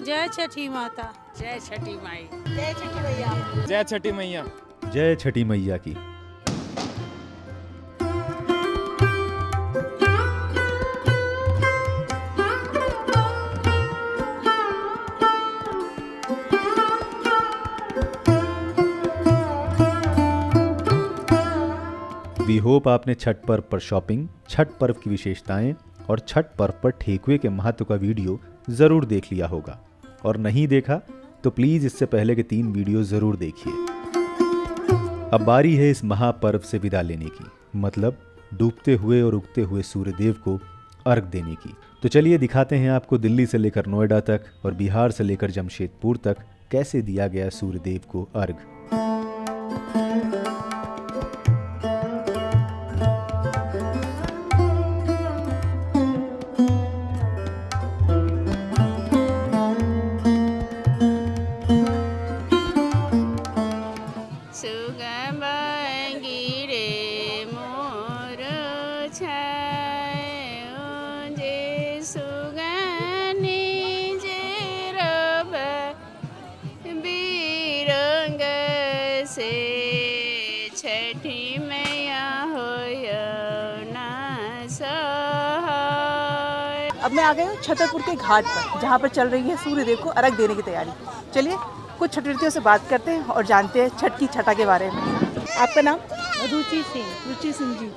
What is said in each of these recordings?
जय छठी माता। जय छठी माई। जय छठी मैया। जय छठी मैया। जय छठी मैया की। वी होप आपने छठ पर्व पर शॉपिंग, छठ पर्व की विशेषताएं और छठ पर्व पर ठेकुए के महत्व का वीडियो ज़रूर देख लिया होगा, और नहीं देखा तो प्लीज़ इससे पहले के 3 वीडियो ज़रूर देखिए। अब बारी है इस महापर्व से विदा लेने की, मतलब डूबते हुए और उगते हुए सूर्यदेव को अर्घ देने की। तो चलिए दिखाते हैं आपको दिल्ली से लेकर नोएडा तक और बिहार से लेकर जमशेदपुर तक कैसे दिया गया सूर्यदेव को अर्घ। छठी मैया अब मैं आ गई हूँ छतरपुर के घाट पर, जहाँ पर चल रही है सूर्यदेव को अर्घ देने की तैयारी। चलिए कुछ छठव्रतियों से बात करते हैं और जानते हैं छठ की छठा के बारे में। आपका नाम? रुचि सिंह। रुचि सिंह जी।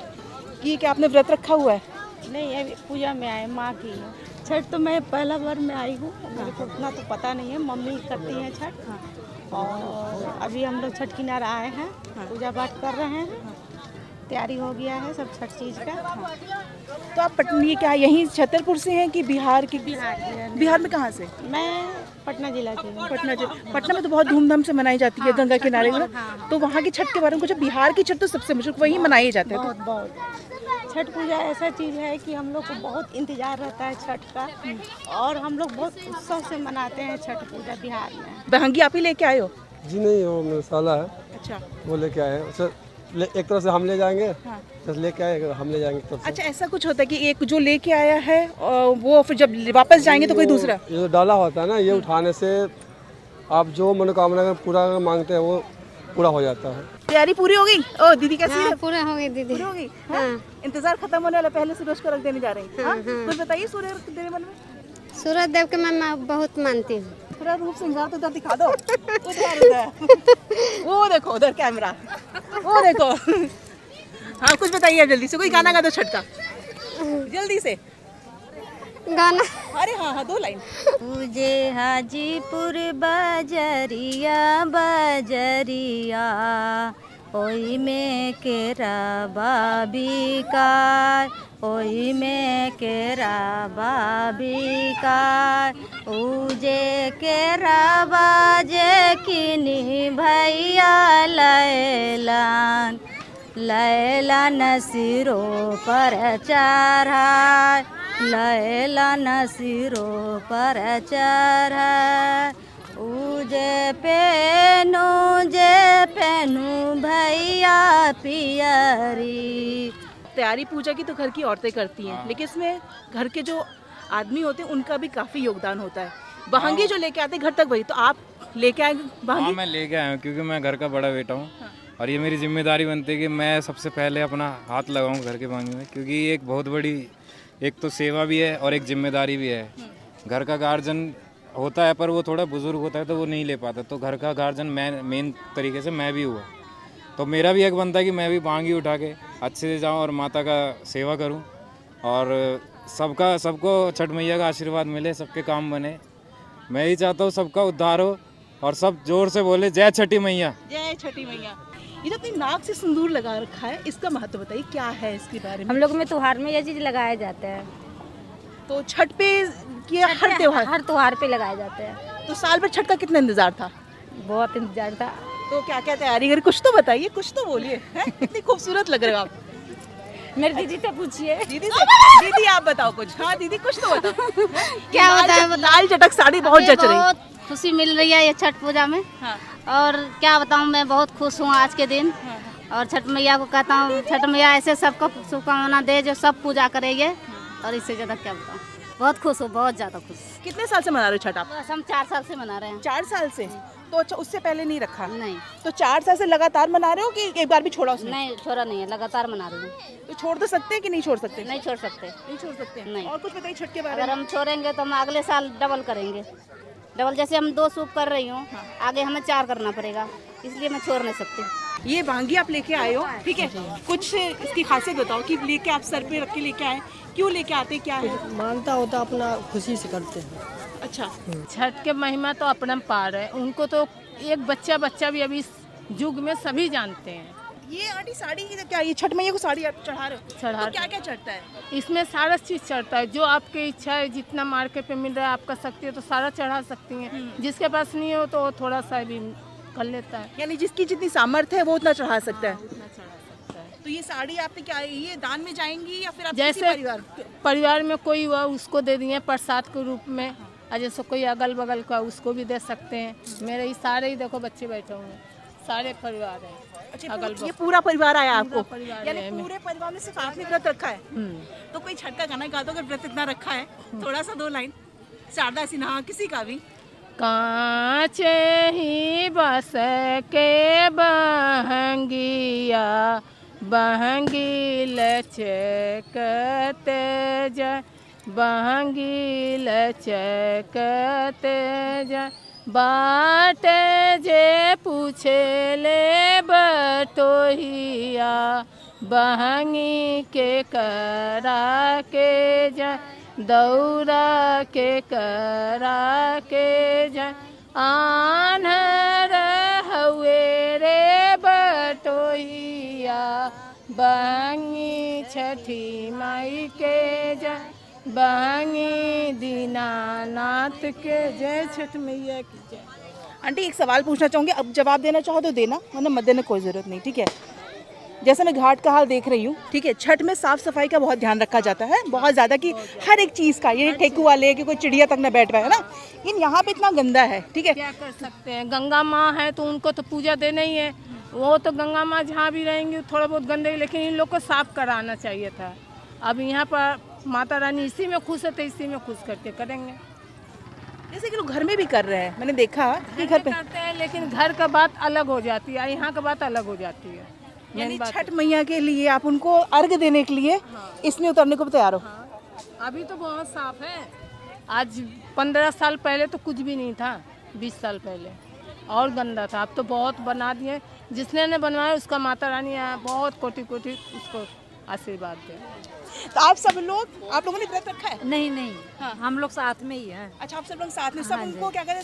कि क्या आपने व्रत रखा हुआ है? नहीं, अभी पूजा में आए माँ की छठ। तो मैं पहला बार में आई हूँ, मेरे को उतना तो पता नहीं है। मम्मी करती हैं छठ, और अभी हम लोग छठ किनारे आए हैं, पूजा पाठ कर रहे हैं। तैयारी हो गया है सब छठ चीज़ का। तो आप पटनी क्या यहीं छतरपुर से हैं कि बिहार की? बिहार में कहाँ से? मैं पटना जिला की हूँ। पटना में तो बहुत धूमधाम से मनाई जाती है गंगा किनारे। तो वहाँ की छठ के बारे में कुछ? बिहार की छठ तो सबसे मशहूर वहीं मनाए जाते हैं। बहुत छठ पूजा ऐसा चीज़ है कि हम लोग को बहुत इंतजार रहता है छठ का, और हम लोग बहुत उत्सव से मनाते हैं छठ पूजा बिहार में। बहंगी आप ही लेके आए हो? जी नहीं, वो मेरा साला है। अच्छा, वो लेके आए हैं। एक तरह से हम ले जाएंगे। हाँ। लेके आए हम ले जाएंगे तरफ से। अच्छा, ऐसा कुछ होता है कि एक जो लेके आया है वो फिर जब वापस जाएंगे तो कोई दूसरा? ये जो डाला होता है ना, ये उठाने से आप जो मनोकामना पूरा मांगते हैं वो पूरा हो जाता है। तैयारी पूरी हो गई? ओ दीदी कैसी है? पूरा हो गई दीदी। पूरी हो गई। हाँ। इंतजार खत्म होने वाला, पहले सूरज को रख देने जा रही हैं। हाँ। कुछ बताइए सूर्य रख देने वाले में। सूरज देव के मैं बहुत मानती हूँ। पूरा रूप श्रृंगार तो उधर दिखा दो। उधर वो देखो, उधर कैमरा, वो देखो। हाँ कुछ बताइए जल्दी से, कोई गाना गा दो छठ का जल्दी से। गाना? अरे हाँ, 2 लाइन। पूजे हाजीपुर बजरिया बजरिया, ओई में केरा बाबिकार, ओई में केरा बाबिकार, उजे केरा बाजे किनी भैया लैलान, लैलान सिरो पर चढ़ाए, लैलान सिरो पर चढ़ाए, उजे पेनू भैया पियरी। तैयारी पूजा की तो घर की औरतें करती हैं, लेकिन इसमें घर के जो आदमी होते हैं उनका भी काफी योगदान होता है। बहंगी जो लेके आते हैं घर तक वही, तो आप लेके आए बहंगी? हाँ, मैं लेके आया हूँ क्योंकि मैं घर का बड़ा बेटा हूँ। हाँ। और ये मेरी जिम्मेदारी बनती है कि मैं सबसे पहले अपना हाथ लगाऊँ घर के बहंगी में, क्योंकि ये एक बहुत बड़ी, एक तो सेवा भी है और एक जिम्मेदारी भी है। घर का गार्जियन होता है पर वो थोड़ा बुजुर्ग होता है तो वो नहीं ले पाता, तो घर का गार्जियन मेन तरीके से मैं भी हुआ, तो मेरा भी एक बनता है कि मैं भी बहंगी उठा के अच्छे से जाऊँ और माता का सेवा करूँ, और सबको छठ मैया का आशीर्वाद मिले, सबके काम बने। मैं ही चाहता हूँ सबका उद्धार हो और सब जोर से बोले जय छठी मैया। जय छठी मैया। ये जो अपनी नाक से सिंदूर लगा रखा है, इसका महत्व बताइए, क्या है इसके बारे में? हम लोग में त्योहार में ये चीज़ लगाया जाता है। तो छठ पे किया हर त्योहार पे लगाए जाते हैं। तो साल भर छठ का कितना इंतजार था? बहुत इंतजार था। तो क्या क्या तैयारी करी, कुछ तो बताइए, कुछ तो बोलिए। इतनी खूबसूरत लग रहे हो आप। मेरी दीदी से पूछिए। दीदी आप बताओ कुछ। हाँ दीदी कुछ तो बताओ। क्या बताएं? लाल चटक साड़ी बहुत जच रही। बहुत खुशी मिल रही है ये छठ पूजा में। हाँ। और क्या बताऊँ, मैं बहुत खुश हूँ आज के दिन। और छठ मैया को कहता हूँ, छठ मैया ऐसे सबको शुभकामना दे जो सब पूजा करेंगे, और इससे ज़्यादा क्या बताऊँ। बहुत खुश हो, बहुत ज़्यादा खुश। कितने साल से मना रहे हो छठ आप? बस हम 4 साल से मना रहे हैं। 4 साल से। तो अच्छा, उससे पहले नहीं रखा? नहीं तो 4 साल से लगातार मना रहे हो कि एक बार भी छोड़ा उसने? नहीं, छोड़ा नहीं है, लगातार मना रहे हैं। तो छोड़ तो सकते हैं कि नहीं छोड़ सकते? नहीं छोड़ सकते। नहीं छोड़ सकते। नहीं। और कुछ बताइए छठ के बारे अगर में। हम छोड़ेंगे तो हम अगले साल डबल करेंगे। डबल जैसे हम 2 सूप कर रही हूँ, आगे हमें 4 करना पड़ेगा, इसलिए मैं छोड़ नहीं सकती। ये भांगी आप लेके आए हो, ठीक है? कुछ इसकी खासियत बताओ कि लेके आप सर पे रख के लेके आए, क्यों लेके आते, क्या है? मानता होता अपना खुशी से करते हैं। अच्छा, छठ के महिमा तो अपरंपार है, उनको तो एक बच्चा भी अभी इस युग में सभी जानते हैं। ये आंटी साड़ी की क्या, ये छठ मैया को साड़ी आप चढ़ा रहे हो? चढ़ा तो क्या क्या चढ़ता है? इसमें सारा चीज़ चढ़ता है, जो आपकी इच्छा है, जितना मार्केट पे मिल रहा है आप कर सकती है तो सारा चढ़ा सकती हैं। जिसके पास नहीं हो तो वो थोड़ा सा भी कर लेता है। यानी जिसकी जितनी सामर्थ्य है वो उतना चढ़ा सकता है। उतना चढ़ा सकता है। तो ये साड़ी आपने क्या, ये दान में जाएंगी या फिर आप जैसे किसी परिवार? परिवार में कोई हुआ उसको दे दिए प्रसाद के रूप में, और जैसे कोई अगल बगल का उसको भी दे सकते हैं। मेरे ये सारे ही देखो बच्चे बैठे हुए हैं, सारे परिवार हैं। अच्छा, अगल ये पूरा परिवार आया पूरा आपको? परिवार यानी है। पूरे परिवार में सिर्फ आपने व्रत रखा है? तो कोई छठ का गाना गा दो अगर व्रत इतना रखा है, थोड़ा सा 2 लाइन शारदा सिन्हा किसी का भी। कांचे ही बस के बहंगिया, बहंगी लचकते जा, बहंगी लचकते जा, बाट जे पूछे ले बटोहिया, बहंगी के करा के जा, दौरा के करा के जा, आन्हर हुए रे बटोहिया, बहंगी छठी माई के जा, बहंगी दीनानाथ के जय, छठ मैया की जय। आंटी एक सवाल पूछना चाहूँगी, अब जवाब देना चाहो तो देना, वरना मत देने कोई ज़रूरत नहीं, ठीक है? जैसे मैं घाट का हाल देख रही हूँ, ठीक है, छठ में साफ सफाई का बहुत ध्यान रखा जाता है, बहुत ज़्यादा, कि हर एक चीज़ का, ये ठेकुआ ले कि कोई चिड़िया तक न बैठ पाए, है ना? लेकिन यहाँ पे इतना गंदा है, ठीक है? क्या कर सकते हैं, गंगा माँ है तो उनको तो पूजा देना ही है। वो तो गंगा माँ जहाँ भी रहेंगी थोड़ा बहुत गंदगी, लेकिन इन लोग को साफ कराना चाहिए था। अब यहाँ पर माता रानी इसी में खुश है तो इसी में खुश करके करेंगे। जैसे कि लोग घर में भी कर रहे हैं, मैंने देखा कि घर पे करते हैं, लेकिन घर का बात अलग हो जाती है, यहाँ का बात अलग हो जाती है। यानी छठ मैया के लिए आप उनको अर्घ देने के लिए इसमें उतरने को तैयार हो? अभी तो बहुत साफ है। आज 15 साल पहले तो कुछ भी नहीं था, 20 साल पहले और गंदा था। अब तो बहुत बना दिए, जिसने ने बनवाया उसका माता रानी बहुत कोटि कोटि उसको आशीर्वाद दे। तो आप सब लोग, आप लोगों ने व्रत रखा है? नहीं नहीं, हम लोग साथ में ही हैं। अच्छा, आप सब लोग साथ में, सब उनको क्या कहते हैं,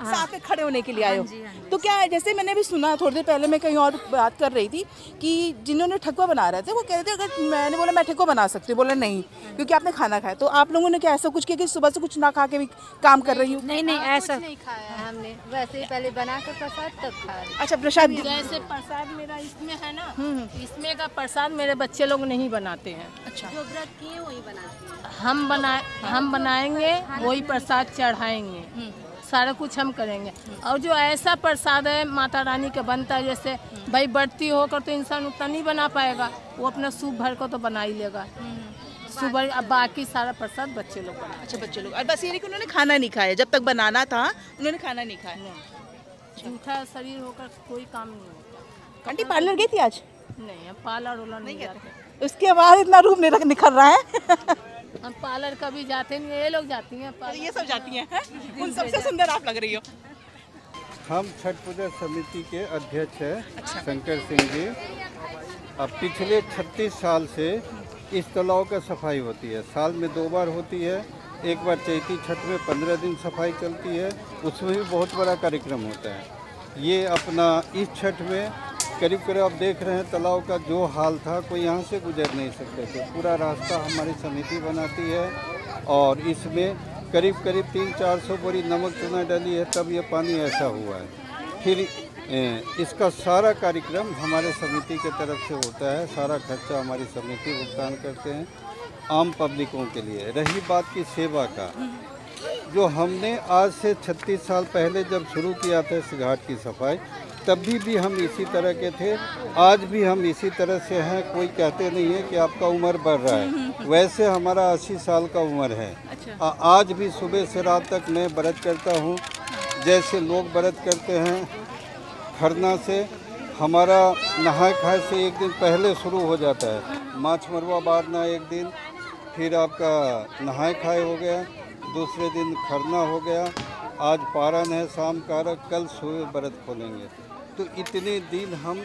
साथ में खड़े होने के लिए आए हो? तो क्या, जैसे मैंने भी सुना थोड़ी देर पहले, मैं कहीं और बात कर रही थी कि जिन्होंने ठेकुआ बना रहे थे वो कह रहे थे, अगर मैंने बोला मैं ठेकुआ बना सकती हूँ, बोला नहीं क्योंकि आपने खाना खाया। तो आप लोगों ने क्या ऐसा कुछ किया कि सुबह से कुछ ना खा के भी काम कर रही हूँ? नहीं नहीं, ऐसा नहीं खाया हमने, वैसे ही पहले बना कर प्रसाद तब खाया। अच्छा, प्रसाद जैसे प्रसाद मेरा इसमें है ना, इसमें का प्रसाद मेरे बच्चे लोग नहीं बनाते हैं। अच्छा, जो व्रत किए वही बनाते हैं। हम बनाएंगे वही प्रसाद चढ़ाएंगे, सारा कुछ हम करेंगे। और जो ऐसा प्रसाद है माता रानी का बनता है, जैसे भाई बढ़ती होकर तो इंसान उतना नहीं बना पाएगा, वो अपना सूप भर को तो बना ही लेगा, सुबह। अब बाकी सारा प्रसाद बच्चे लोग बनाए। अच्छा, बच्चे लोग, और बस ये नहीं कि उन्होंने खाना नहीं खाया, जब तक बनाना था उन्होंने खाना नहीं खाया। झूठा शरीर होकर कोई काम नहीं होता। आंटी पार्लर गई थी आज? नहीं, हम पार्लर वाला नहीं जाते। उसके बाद इतना रूप निखर रहा है। हम पार्लर कभी जाते नहीं, ये लोग जाती हैं और ये सब जाती हैं, उन सबसे सुंदर आप लग रही हो। हम छठ पूजा समिति के अध्यक्ष हैं शंकर सिंह जी। अब पिछले 36 साल से इस तालाब का सफाई होती है, साल में 2 बार होती है। एक बार चैती छठ में 15 दिन सफाई चलती है, उसमें भी बहुत बड़ा कार्यक्रम होता है। ये अपना इस छठ में करीब करीब आप देख रहे हैं तालाब का जो हाल था, कोई यहाँ से गुजर नहीं सकते थे। पूरा रास्ता हमारी समिति बनाती है और इसमें करीब करीब 300-400 बोरी नमक चूना डाली है, तब ये पानी ऐसा हुआ है। फिर इसका सारा कार्यक्रम हमारे समिति के तरफ से होता है, सारा खर्चा हमारी समिति भुगतान करते हैं आम पब्लिकों के लिए। रही बात की सेवा का, जो हमने आज से 36 साल पहले जब शुरू किया था इस घाट की सफाई, तभी भी हम इसी तरह के थे, आज भी हम इसी तरह से हैं। कोई कहते नहीं है कि आपका उम्र बढ़ रहा है, वैसे हमारा 80 साल का उम्र है। आज भी सुबह से रात तक मैं व्रत करता हूँ, जैसे लोग व्रत करते हैं। खरना से हमारा नहाए खाए से एक दिन पहले शुरू हो जाता है, माछ मरवा बारना एक दिन, फिर आपका नहाए खाए हो गया, दूसरे दिन खरना हो गया, आज पारण है शाम का, कल सुबह व्रत खोलेंगे। तो इतने दिन हम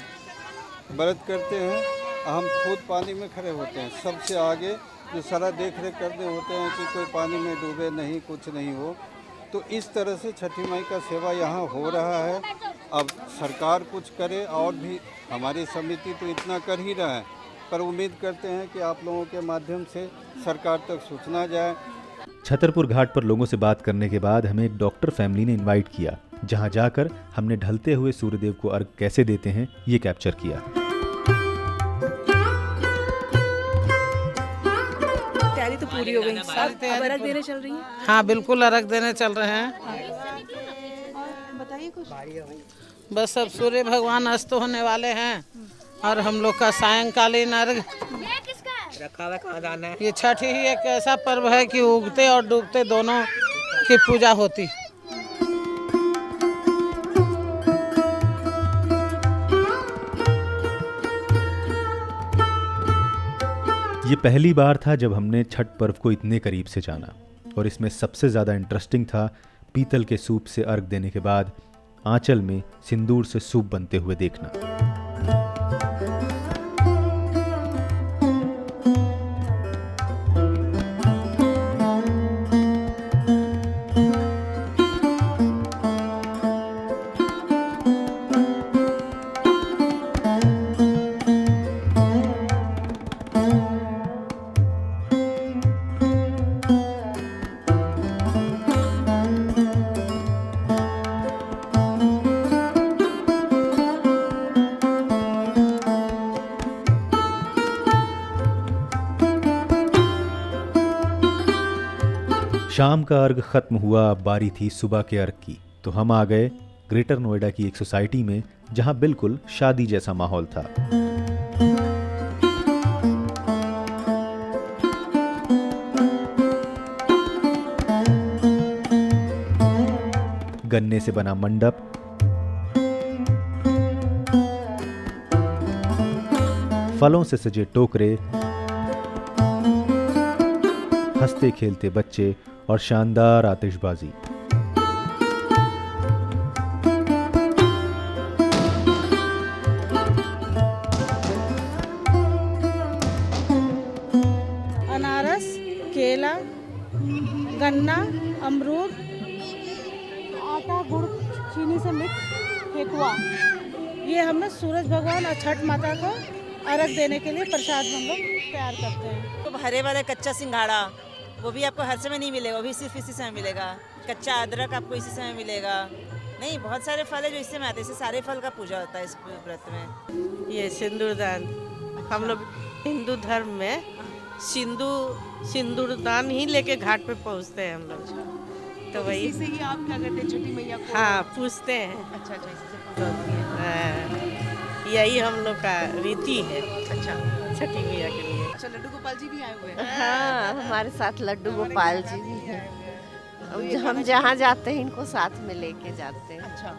व्रत करते हैं। हम खुद पानी में खड़े होते हैं, सबसे आगे जो सारा देख रेख करते होते हैं कि कोई पानी में डूबे नहीं, कुछ नहीं हो। तो इस तरह से छठी माई का सेवा यहाँ हो रहा है। अब सरकार कुछ करे, और भी हमारी समिति तो इतना कर ही रहा है, पर उम्मीद करते हैं कि आप लोगों के माध्यम से सरकार तक सूचना जाए। छतरपुर घाट पर लोगों से बात करने के बाद हमें एक डॉक्टर फैमिली ने इनवाइट किया, जहां जाकर हमने ढलते हुए सूर्यदेव को अर्घ कैसे देते हैं ये कैप्चर किया। तैयारी तो पूरी हो गई, अब अर्घ देने चल रही है। हाँ बिल्कुल, अर्घ देने चल रहे हैं। बताइए कुछ। बस अब सूर्य भगवान अस्त होने वाले हैं और हम लोग का सायंकालीन अर्घ। ये छठ ही एक ऐसा पर्व है कि उगते और डूबते दोनों की पूजा होती। ये पहली बार था जब हमने छठ पर्व को इतने करीब से जाना, और इसमें सबसे ज़्यादा इंटरेस्टिंग था पीतल के सूप से अर्घ देने के बाद आंचल में सिंदूर से सूप बनते हुए देखना। शाम का अर्घ खत्म हुआ, अब बारी थी सुबह के अर्घ की। तो हम आ गए ग्रेटर नोएडा की एक सोसाइटी में, जहां बिल्कुल शादी जैसा माहौल था। गन्ने से बना मंडप, फलों से सजे टोकरे, हंसते खेलते बच्चे और शानदार आतिशबाजी। अनारस, केला, गन्ना, अमरूद, आटा, गुड़, चीनी से मिक्स ठेकुआ, ये हमें सूरज भगवान और छठ माता को अर्घ देने के लिए प्रसाद हम लोग तैयार करते हैं। तो हरे वाले कच्चा सिंघाड़ा, वो भी आपको हर समय नहीं मिलेगा, वो भी सिर्फ इसी समय मिलेगा। कच्चा अदरक आपको इसी समय मिलेगा। नहीं, बहुत सारे फल है जो इससे में आते हैं, सारे फल का पूजा होता है इस व्रत में। ये सिंदूरदान, हम लोग हिंदू धर्म में सिंदूरदान ही लेके घाट पे पहुँचते हैं हम लोग। तो वही इसी से ही आप क्या करते हैं छठी मैया को? हाँ, पूछते हैं। अच्छा, इसी से पूजा होती है। यही हम लोग का रीति है। अच्छा, छठी मैया के लिए। अच्छा, लड्डू गोपाल जी भी आए हुए हैं। हाँ, हमारे साथ लड्डू गोपाल जी भी हैं। हम जहाँ जाते हैं इनको साथ में लेके जाते हैं। अच्छा,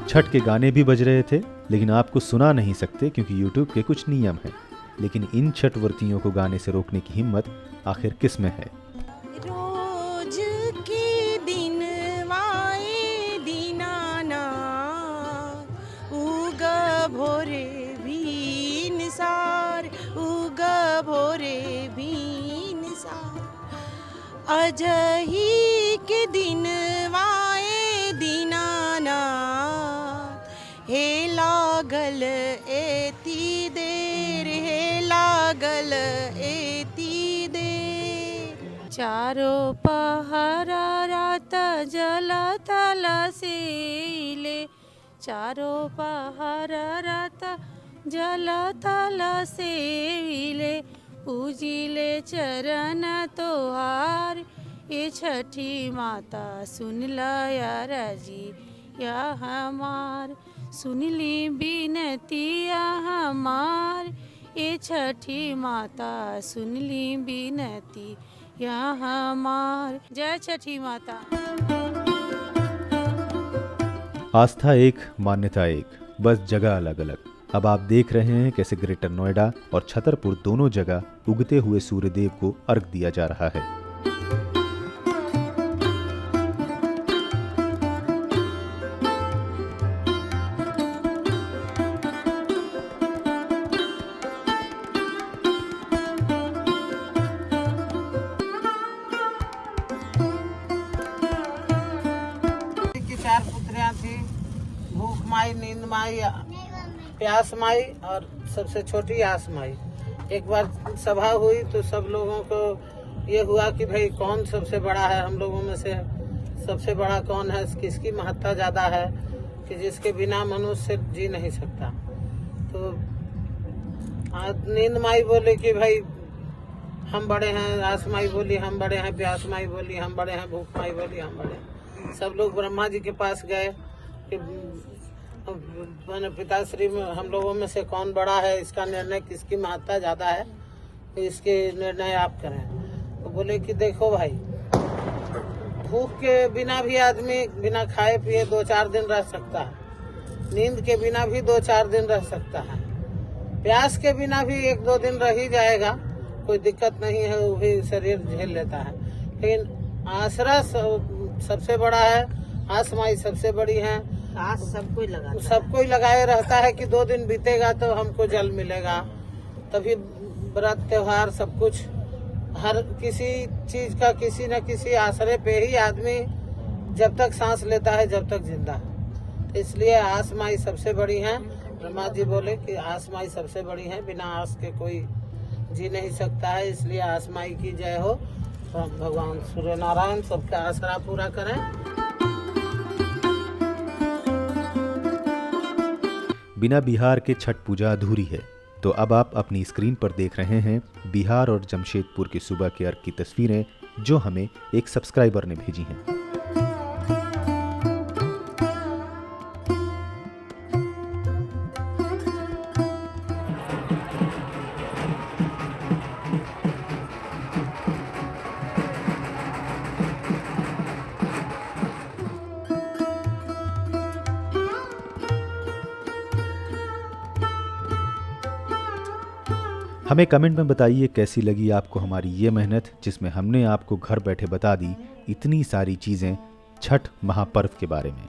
छठ के गाने भी बज रहे थे, लेकिन आपको सुना नहीं सकते क्योंकि YouTube के कुछ नियम हैं। लेकिन इन छठ व्रतियों को गाने से रोकने की हिम्मत आखिर किस में है? रोज के दिन वाए दीनाना, उग भोरे भीनसार, उग भोरे भीनसार, अजही के दिन वाए दीनाना, हे लागल एती देर, हे लागल एती देर। चारों पहरा रात जल थल सीले, चारों पहरा रात जल थल सेविले, पूजिले चरण तोहार, ये छठी माता सुन ला यार जी या हमार, सुन ली बिनतिया हमार। ये छठी माता सुन ली बिनती या हमार। जय छठी माता। आस्था एक, मान्यता एक, बस जगह अलग अलग। अब आप देख रहे हैं कैसे ग्रेटर नोएडा और छतरपुर दोनों जगह उगते हुए सूर्यदेव को अर्घ दिया जा रहा है। चार पुत्रियां थी, भूख माई, नींद माई, प्यास माई और सबसे छोटी आस माई। एक बार सभा हुई तो सब लोगों को ये हुआ कि भाई कौन सबसे बड़ा है, हम लोगों में से सबसे बड़ा कौन है, किसकी महत्ता ज्यादा है कि जिसके बिना मनुष्य जी नहीं सकता। तो नींद माई बोली कि भाई हम बड़े हैं, आस माई बोली हम बड़े हैं, प्यास माई बोली हम बड़े हैं, भूख माई बोली हम बड़े हैं। सब लोग ब्रह्मा जी के पास गए कि पिताश्री में हम लोगों में से कौन बड़ा है, इसका निर्णय किसकी महत्ता ज्यादा है, इसके निर्णय आप करें। तो बोले कि देखो भाई, भूख के बिना भी आदमी बिना खाए पिए 2-4 दिन रह सकता है, नींद के बिना भी 2-4 दिन रह सकता है, प्यास के बिना भी 1-2 दिन रह ही जाएगा, कोई दिक्कत नहीं है, वो भी शरीर झेल लेता है। लेकिन आसरा सबसे बड़ा है, आस माई सबसे बड़ी है। आस सबको लगाए रहता है कि 2 दिन बीतेगा तो हमको जल मिलेगा, तभी व्रत त्योहार सब कुछ, हर किसी चीज का किसी न किसी आसरे पे ही आदमी जब तक सांस लेता है, जब तक जिंदा है। तो इसलिए आस माई सबसे बड़ी है। ब्रह्मा जी बोले कि आस माई सबसे बड़ी है, बिना आस के कोई जी नहीं सकता है, इसलिए आस माई की जय हो। भगवान सूर्य नारायण सबका आसरा पूरा करें। बिना बिहार के छठ पूजा अधूरी है। तो अब आप अपनी स्क्रीन पर देख रहे हैं बिहार और जमशेदपुर की सुबह के अर्घ की तस्वीरें, जो हमें एक सब्सक्राइबर ने भेजी हैं। हमें कमेंट में बताइए कैसी लगी आपको हमारी ये मेहनत, जिसमें हमने आपको घर बैठे बता दी इतनी सारी चीज़ें छठ महापर्व के बारे में।